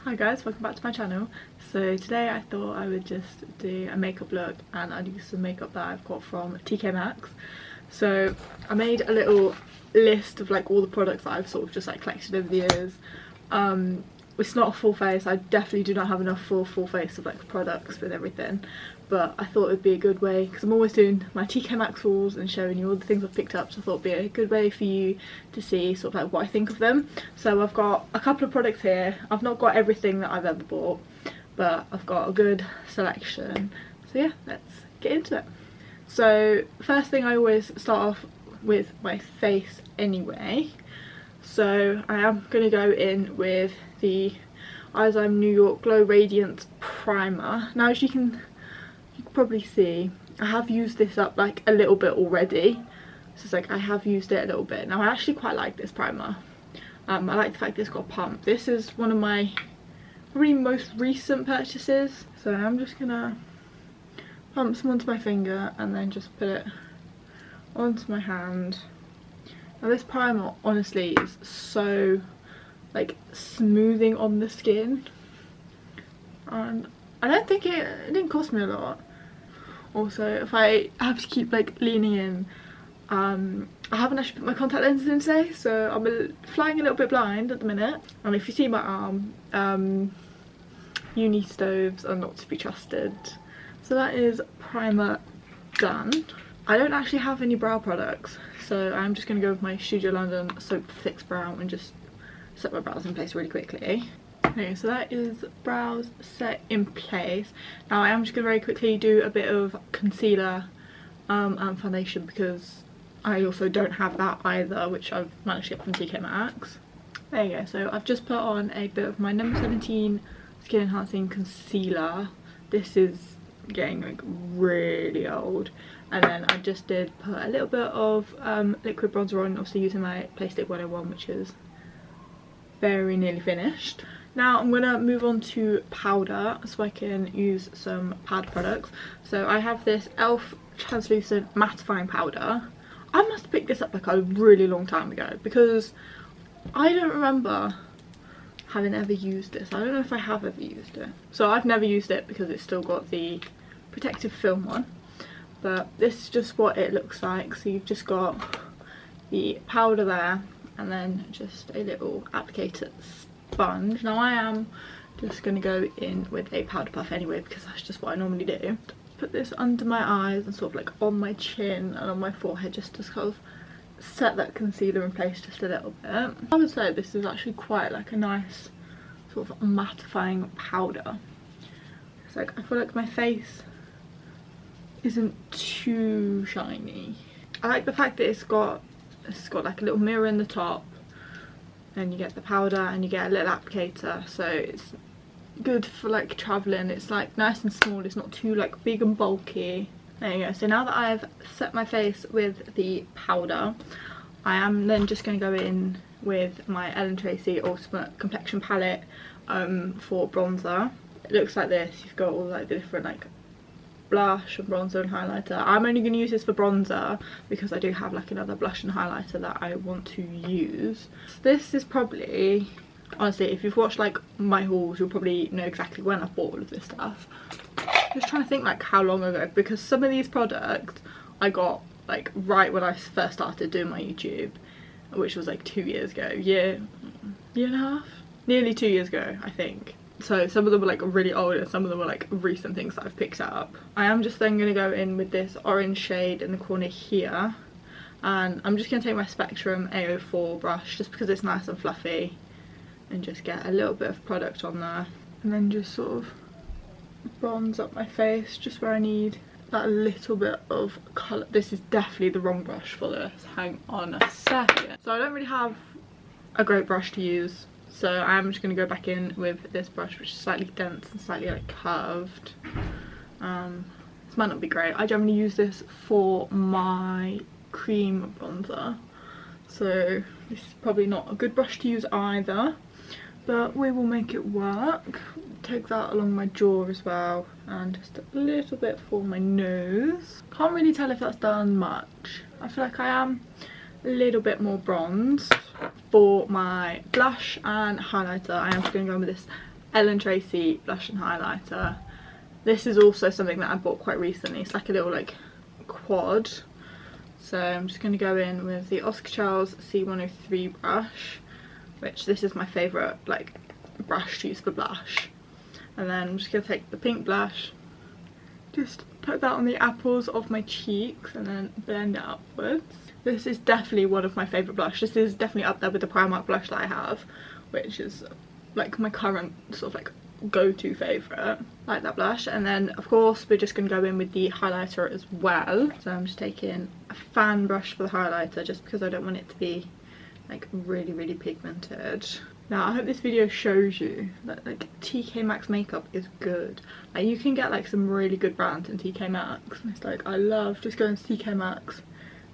Hi guys, welcome back to my channel. So today I thought I would just do a makeup look and I'd use some makeup that I've got from TK Maxx. So I made a little list of like all the products that I've sort of just like collected over the years. It's not a full face, I definitely do not have enough for a full face of like products with everything, but I thought it would be a good way, because I'm always doing my TK Maxx hauls and showing you all the things I've picked up, so I thought it would be a good way for you to see sort of like what I think of them. So I've got a couple of products here. I've not got everything that I've ever bought, but I've got a good selection. So yeah, let's get into it. So first thing, I always start off with my face anyway. So I am going to go in with the Eyeshadow New York Glow Radiance Primer. Now as you can probably see, I have used this up like a little bit already. So it's like I have used it a little bit. Now I actually quite like this primer. I like the fact that it's got a pump. This is one of my probably most recent purchases. So I'm just going to pump some onto my finger and then just put it onto my hand. Now this primer honestly is so like smoothing on the skin, and I don't think it didn't cost me a lot. Also, if I have to keep like leaning in, I haven't actually put my contact lenses in today, so I'm flying a little bit blind at the minute. And if you see my arm, uni stoves are not to be trusted. So that is primer done. I don't actually have any brow products, so I'm just going to go with my Studio London Soap Fix Brow and just set my brows in place really quickly. Okay, so that is brows set in place. Now I am just going to very quickly do a bit of concealer and foundation, because I also don't have that either, which I've managed to get from TK Maxx. There you go, so I've just put on a bit of my number 17 Skin Enhancing Concealer. This is getting like really old. And then I just did put a little bit of liquid bronzer on, also using my Playstick 101, which is very nearly finished. Now I'm going to move on to powder so I can use some pad products. So I have this e.l.f. translucent mattifying powder. I must have picked this up like a really long time ago, because I don't remember having ever used this. I don't know if I have ever used it. So I've never used it because it's still got the protective film on. But this is just what it looks like. So you've just got the powder there and then just a little applicator sponge. Now I am just going to go in with a powder puff anyway, because that's just what I normally do. Put this under my eyes and sort of like on my chin and on my forehead, just to sort of set that concealer in place just a little bit. I would say this is actually quite like a nice sort of mattifying powder. It's like, I feel like my face isn't too shiny. I like the fact that it's got like a little mirror in the top, and you get the powder and you get a little applicator, so it's good for like traveling. It's like nice and small, it's not too like big and bulky. There you go. So now that I've set my face with the powder, I am then just going to go in with my Ellen Tracy Ultimate Complexion Palette for bronzer. It looks like this. You've got all like the different like blush and bronzer and highlighter. I'm only going to use this for bronzer because I do have like another blush and highlighter that I want to use. This is probably, honestly, if you've watched like my hauls, you'll probably know exactly when I bought all of this stuff. Just trying to think like how long ago, because some of these products I got like right when I first started doing my YouTube, which was like 2 years ago, year and a half, nearly 2 years ago I think. So some of them were like really old and some of them were like recent things that I've picked up. I am just then going to go in with this orange shade in the corner here, and I'm just going to take my Spectrum A04 brush just because it's nice and fluffy, and just get a little bit of product on there, and then just sort of bronze up my face just where I need that little bit of colour. This is definitely the wrong brush for this, hang on a second. So I don't really have a great brush to use, so I'm just going to go back in with this brush, which is slightly dense and slightly like curved. This might not be great. I generally use this for my cream bronzer, so this is probably not a good brush to use either, but we will make it work. Take that along my jaw as well, and just a little bit for my nose. Can't really tell if that's done much. I feel like I am a little bit more bronzed. For my blush and highlighter, I am just going to go with this Ellen Tracy blush and highlighter. This is also something that I bought quite recently. It's like a little like quad. So I'm just going to go in with the Oscar Charles C103 brush, which this is my favourite like brush to use for blush. And then I'm just going to take the pink blush, just put that on the apples of my cheeks and then blend it upwards. This is definitely one of my favourite blush. This is definitely up there with the Primark blush that I have, which is like my current sort of like go-to favourite. Like that blush. And then of course we're just going to go in with the highlighter as well. So I'm just taking a fan brush for the highlighter just because I don't want it to be like really pigmented. Now I hope this video shows you that like TK Maxx makeup is good. Like you can get like some really good brands in TK Maxx. It's like I love just going to TK Maxx,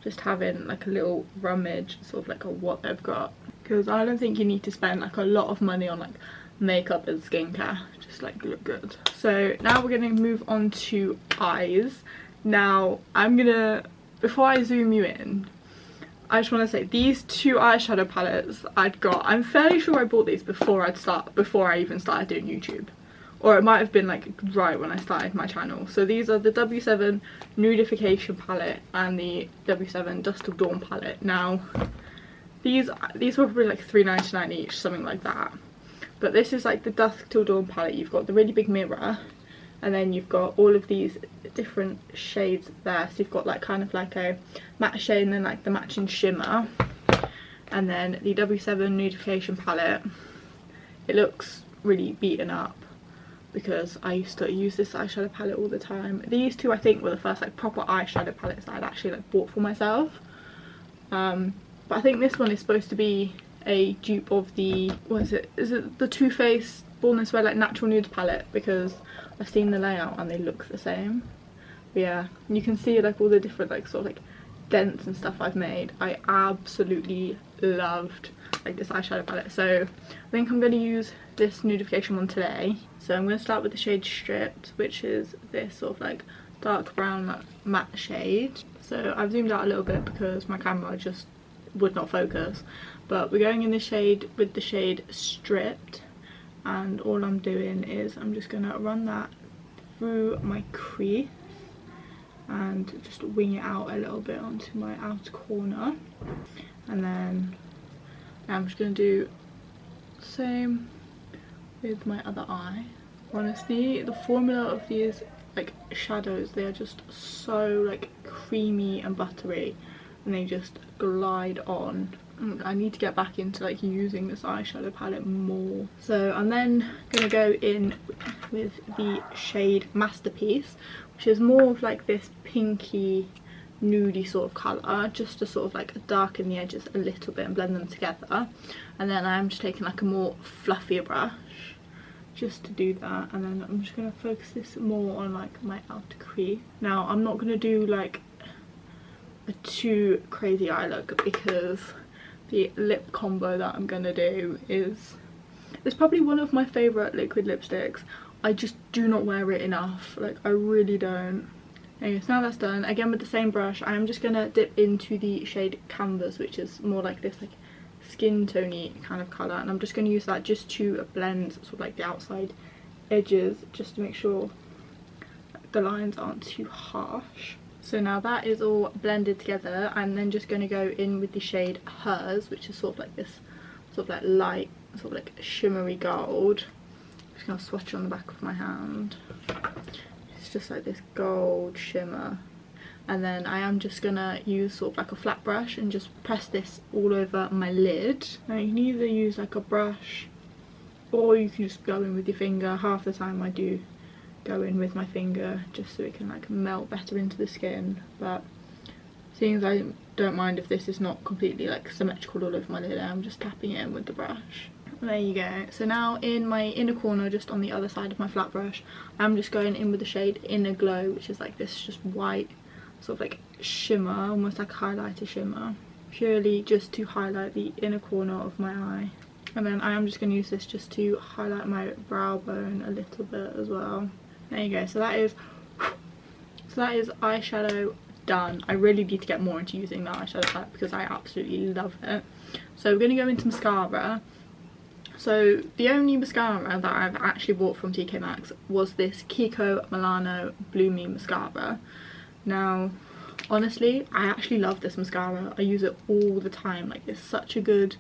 just having like a little rummage sort of like of what they've got, because I don't think you need to spend like a lot of money on like makeup and skincare, just like look good. So now we're gonna move on to eyes. Now I'm gonna, before I zoom you in, I just want to say these two eyeshadow palettes I'd got, I'm fairly sure I bought these before I even started doing YouTube, or it might have been like right when I started my channel. So these are the W7 Nudification palette and the W7 Dust Till Dawn palette. Now these were probably like £3.99 each, something like that. But this is like the Dusk Till Dawn palette. You've got the really big mirror, and then you've got all of these different shades there. So you've got like kind of like a matte shade and then like the matching shimmer. And then the W7 Nudification palette, it looks really beaten up because I used to use this eyeshadow palette all the time. These two I think were the first like proper eyeshadow palettes that I'd actually like bought for myself. But I think this one is supposed to be a dupe of the, what is it the Too Faced Born This Way like Natural Nudes palette, because I've seen the layout and they look the same. But yeah, you can see like all the different like sort of like dents and stuff I've made. I absolutely loved like this eyeshadow palette, so I think I'm going to use this Nudification one today. So I'm going to start with the shade Stripped, which is this sort of like dark brown matte shade. So I've zoomed out a little bit because my camera just would not focus, but we're going in the shade with the shade Stripped, and all I'm doing is I'm just going to run that through my crease and just wing it out a little bit onto my outer corner. And then I'm just going to do the same with my other eye. Honestly, the formula of these like shadows, they are just so like creamy and buttery, and they just glide on. I need to get back into like using this eyeshadow palette more. So I'm then going to go in with the shade Masterpiece, which is more of like this pinky nudie sort of colour, just to sort of like darken the edges a little bit and blend them together. And then I'm just taking like a more fluffier brush just to do that, and then I'm just going to focus this more on like my outer crease. Now I'm not going to do like a too crazy eye look, because the lip combo that I'm going to do is, it's probably one of my favourite liquid lipsticks. I just do not wear it enough, like I really don't. Anyway, so now that's done, again with the same brush, I am just going to dip into the shade Canvas, which is more like this like skin tony kind of colour, and I'm just going to use that just to blend sort of like the outside edges, just to make sure the lines aren't too harsh. So now that is all blended together, I'm then just going to go in with the shade Hers, which is sort of like this sort of like light sort of like shimmery gold. I'm just going to swatch it on the back of my hand. It's just like this gold shimmer. And then I am just going to use sort of like a flat brush and just press this all over my lid. Now you can either use like a brush or you can just go in with your finger. Half the time I do go in with my finger just so it can like melt better into the skin, but seeing as I don't mind if this is not completely like symmetrical all over my lid, I'm just tapping it in with the brush. There you go. So now in my inner corner, just on the other side of my flat brush, I'm just going in with the shade Inner Glow, which is like this just white sort of like shimmer, almost like a highlighter shimmer, purely just to highlight the inner corner of my eye. And then I am just going to use this just to highlight my brow bone a little bit as well. There you go. So that is eyeshadow done. I really need to get more into using the eyeshadow palette because I absolutely love it. So we're going to go into mascara. So the only mascara that I've actually bought from TK Maxx was this Kiko Milano Bloomy mascara. Now honestly, I actually love this mascara. I use it all the time. Like, it's such a good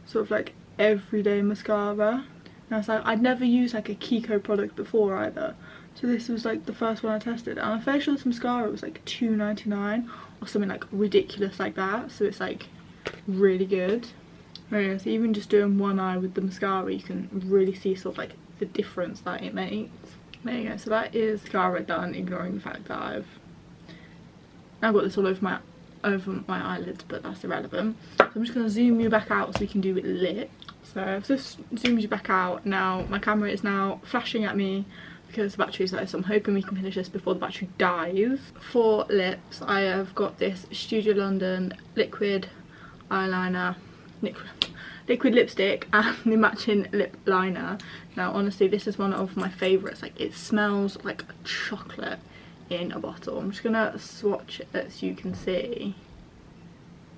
sort of like everyday mascara. And it's like, I'd never used like a Kiko product before either, so this was like the first one I tested, and I'm fairly sure this mascara was like £2.99 or something like ridiculous like that, so it's like really good. Anyway, so even just doing one eye with the mascara, you can really see sort of like the difference that it makes. There you go, so that is mascara done, ignoring the fact that I've now got this all over my eyelids, but that's irrelevant. So I'm just going to zoom you back out so we can do it lit. So I've just zoomed you back out. Now my camera is now flashing at me because the battery's low, so I'm hoping we can finish this before the battery dies. For lips, I have got this Studio London liquid eyeliner, liquid lipstick and the matching lip liner. Now honestly, this is one of my favourites. Like, it smells like chocolate in a bottle. I'm just gonna swatch it so you can see,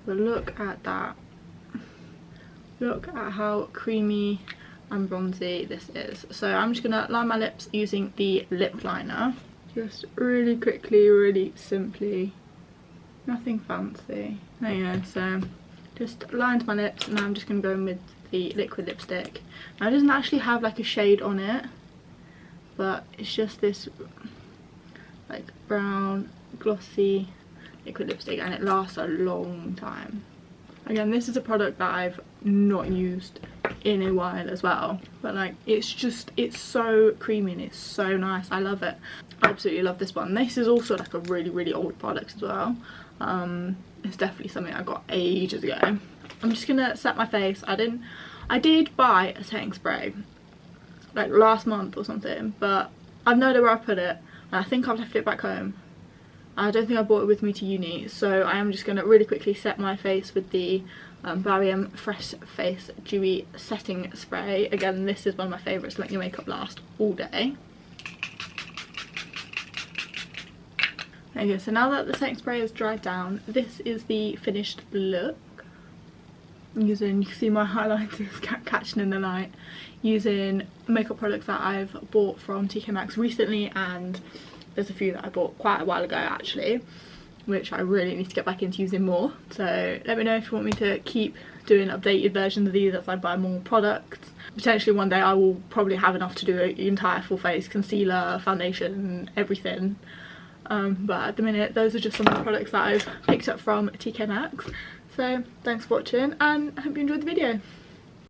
but look at that. Look at how creamy and bronzy this is. So I'm just gonna line my lips using the lip liner, just really quickly, really simply, nothing fancy. There you go. So just lined my lips, and now I'm just gonna go in with the liquid lipstick. Now it doesn't actually have like a shade on it, but it's just this like brown glossy liquid lipstick, and it lasts a long time. Again, this is a product that I've not used in a while as well, but like, it's so creamy and it's so nice. I love it. I absolutely love this one. This is also like a really old product as well. It's definitely something I got ages ago. I'm just gonna set my face. I did buy a setting spray like last month or something, but I've no idea where I put it, and I think I've left it back home. I don't think I brought it with me to uni, so I am just going to really quickly set my face with the Barium Fresh Face Dewy Setting Spray. Again, this is one of my favourites to make your makeup last all day. There you go, so now that the setting spray has dried down, this is the finished look. You can see my highlighters catching in the light, using makeup products that I've bought from TK Maxx recently, and there's a few that I bought quite a while ago actually, which I really need to get back into using more. So let me know if you want me to keep doing updated versions of these as I buy more products. Potentially one day I will probably have enough to do an entire full face concealer, foundation, everything. But at the minute, those are just some of the products that I've picked up from TK Maxx. So thanks for watching, and I hope you enjoyed the video.